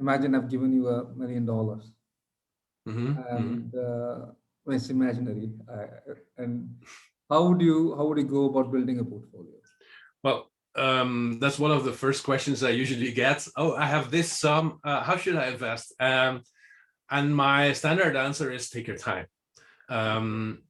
Imagine I've given you $1 million, Hmm. and it's imaginary. And how would you go about building a portfolio? Well, that's one of the first questions I usually get. Oh, I have this sum. How should I invest? And my standard answer is take your time.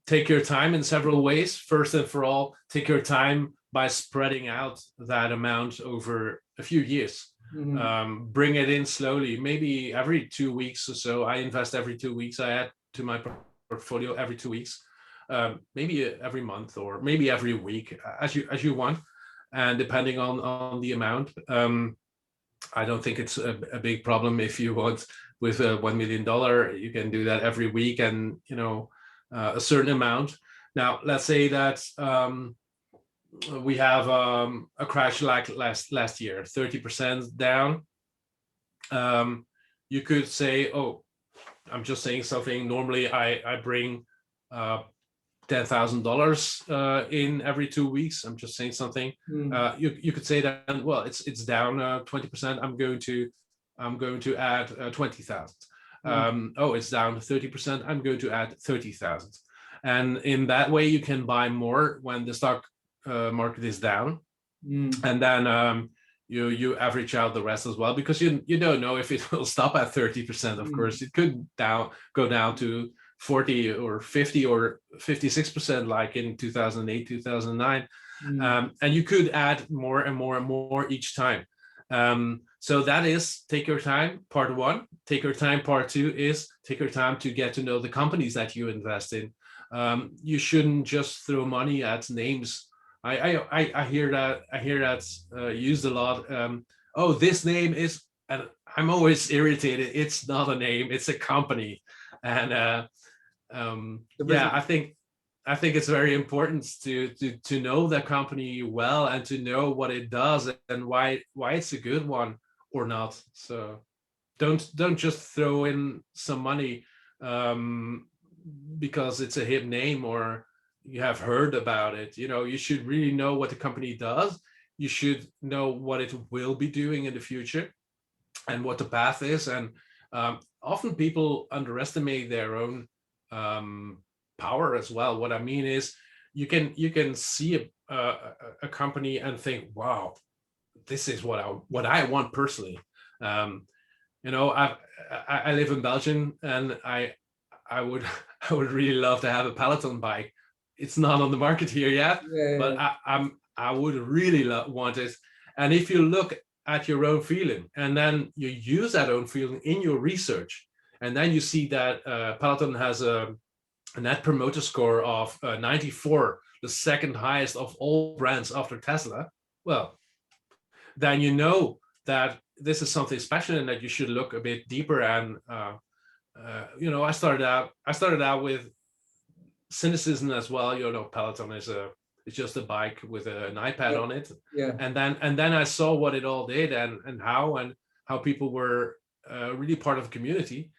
Take your time in several ways. First and for all, take your time by spreading out that amount over a few years. Hmm. Bring it in slowly, maybe every 2 weeks or so. I invest every 2 weeks. I add to my portfolio every 2 weeks, maybe every month or maybe every week, as you want, and depending on the amount. I don't think it's a big problem if you want with a $1 million. You can do that every week, and a certain amount. Now, let's say that we have a crash like last year, 30% down. Um, you could say, oh, I'm just saying something. Normally, I bring $10,000 in every 2 weeks. I'm just saying something. Mm. You could say that. Well, it's down 20%. I'm going to add 20,000. Mm. Oh, it's down 30%. I'm going to add 30,000. And in that way, you can buy more when the stock market is down, Mm. and then you average out the rest as well, because you don't know if it will stop at 30%. Of Mm. course, it could go down to 40 or 50 or 56%, like in 2008, 2009. Mm. And you could add more and more and more each time. So that is take your time, part one. Take your time, part two is take your time to get to know the companies that you invest in. You shouldn't just throw money at names. I hear that used a lot. Oh, this name is, and I'm always irritated. It's not a name; it's a company. And The yeah, business. I think it's very important to know the company well, and to know what it does and why it's a good one or not. So don't just throw in some money um, because it's a hip name or you have heard about it. You should really know what the company does. You should know what it will be doing in the future and what the path is. And often people underestimate their own um, power as well. What I mean is, you can see a company and think, wow, this is what I want personally. Um, I live in Belgium, and I would I would really love to have a Peloton bike. It's not on the market here yet, Yeah, yeah, but yeah. I would really want it. And if you look at your own feeling, and then you use that own feeling in your research, and then you see that Peloton has a net promoter score of 94, the second highest of all brands after Tesla. Well, then you know that this is something special and that you should look a bit deeper. And I started out with cynicism as well. Peloton is it's just a bike with an iPad Yeah. on it, Yeah. and then I saw what it all did, and how people were really part of the community.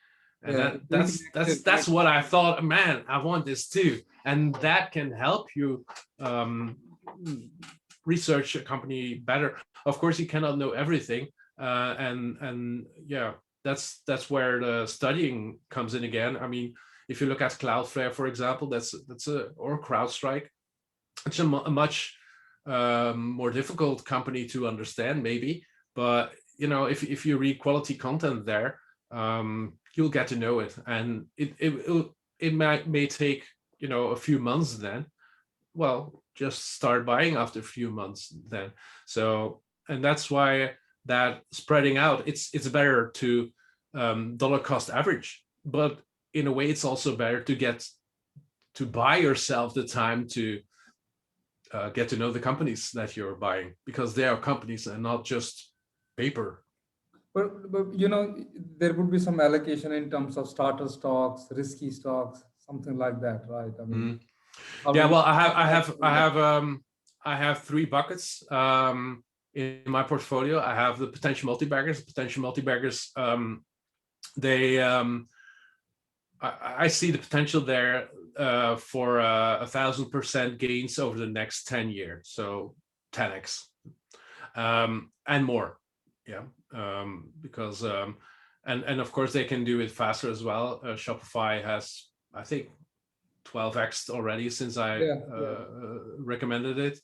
And Yeah. that Pretty that's connected, that's that's what I thought. Man, I want this too, and that can help you um, research a company better. Of course, you cannot know everything, and yeah, that's where the studying comes in again. I mean, if you look at Cloudflare, for example, or CrowdStrike, it's a much more difficult company to understand, maybe. But if you read quality content there, you'll get to know it, and it may take a few months then. Well, just start buying after a few months then. So, and that's why that spreading out, it's better to dollar cost average, but in a way it's also better to buy yourself the time to get to know the companies that you're buying, because they are companies and not just paper. but there would be some allocation in terms of starter stocks, risky stocks, something like that, right? I mean, Mm. how do Yeah, you well, I have how I do you have do I that? have I have three buckets in my portfolio. I have the potential multi-baggers. Potential multi-baggers, they I see the potential there for 1,000% gains over the next 10 years, so 10x and more. Yeah, because and of course they can do it faster as well. Shopify has, I think, 12x already since I Yeah, yeah. recommended it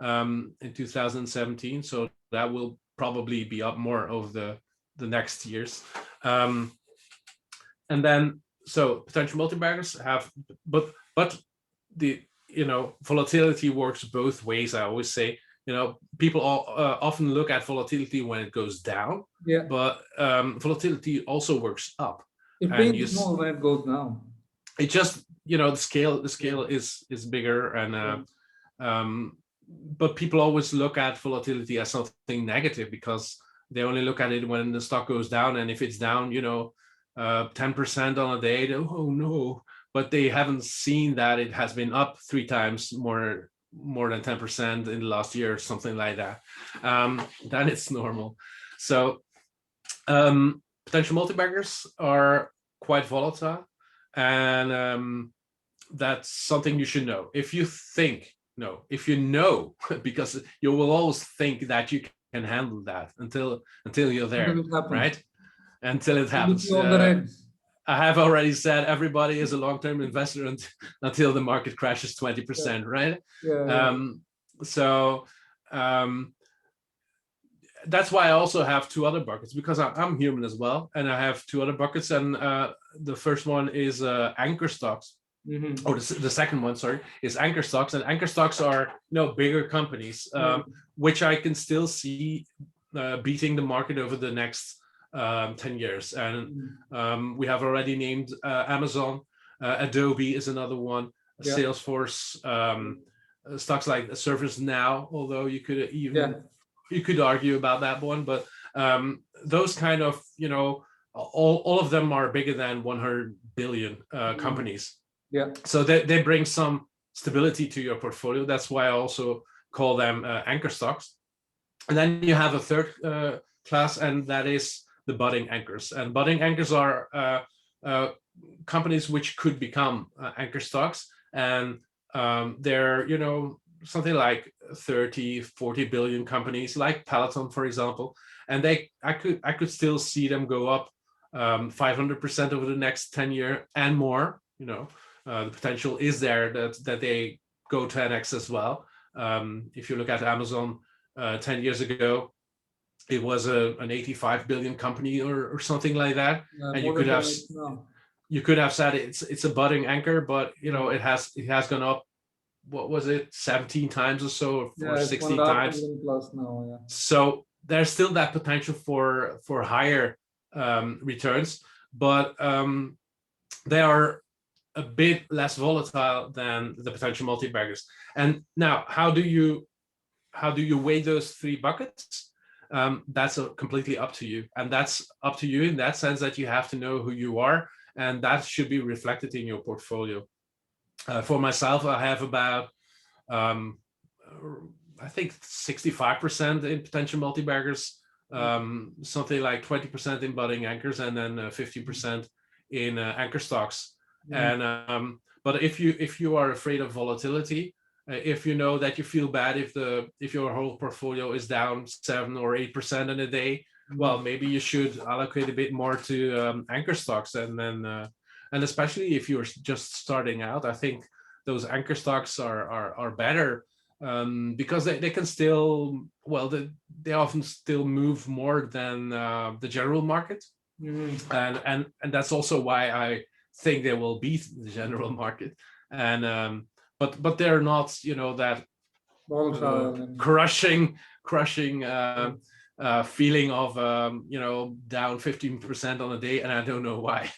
in 2017. So that will probably be up more over the next years. And then, so potential multi-baggers have, but the, volatility works both ways. I always say, people often look at volatility when it goes down, Yeah. but volatility also works up. It And pains more when it goes down. it just, the scale is bigger, and but people always look at volatility as something negative because they only look at it when the stock goes down, and if it's down 10% on a day, oh no, but they haven't seen that it has been up 3 times more than 10% in the last year or something like that. Then it's normal. So potential multi-baggers are quite volatile, and that's something you should know. If you know, because you will always think that you can handle that until you're there, Until it happens. right? Until it You happens. see all the reds. I have already said everybody is a long-term investor until the market crashes 20%, right? Yeah. So that's why I also have 2 other buckets, because I'm human as well, and I have 2 other buckets, and the first one is anchor stocks. Mm-hmm. Or the second one, sorry, is anchor stocks, and anchor stocks are bigger companies, which I can still see beating the market over the next 10 years. And we have already named Amazon, Adobe is another one, Salesforce, stocks like ServiceNow, although you could even you could argue about that one, but those kind of, all of them are bigger than 100 billion companies. Yeah. So they bring some stability to your portfolio. That's why I also call them anchor stocks. And then you have a third class, and that is the budding anchors. And budding anchors are companies which could become anchor stocks, and they're something like 30-40 billion companies, like Peloton, for example. And I could still see them go up 500% over the next 10 years and more. The potential is there that they go 10x as well. If you look at Amazon 10 years ago, it was an 85 billion company or something like that. And you could have said it's a budding anchor, but it has gone up, what was it, 17 times or so, or 60 times plus now. Yeah. So there's still that potential for higher returns, but they are a bit less volatile than the potential multi-baggers. And now, how do you weigh those 3 buckets? That's completely up to you, and that's up to you in that sense that you have to know who you are, and that should be reflected in your portfolio. For myself, I have about I think 65% in potential multi-baggers, something like 20% in budding anchors, and then 50% in anchor stocks. And but if you are afraid of volatility, if you know that you feel bad if your whole portfolio is down 7 or 8% in a day, well, maybe you should allocate a bit more to anchor stocks, and then and especially if you're just starting out, I think those anchor stocks are better, because they can still, well, they often still move more than the general market, and that's also why I think they will beat the general market. And but they're not that crushing feeling of down 15% on a day, and I don't know why.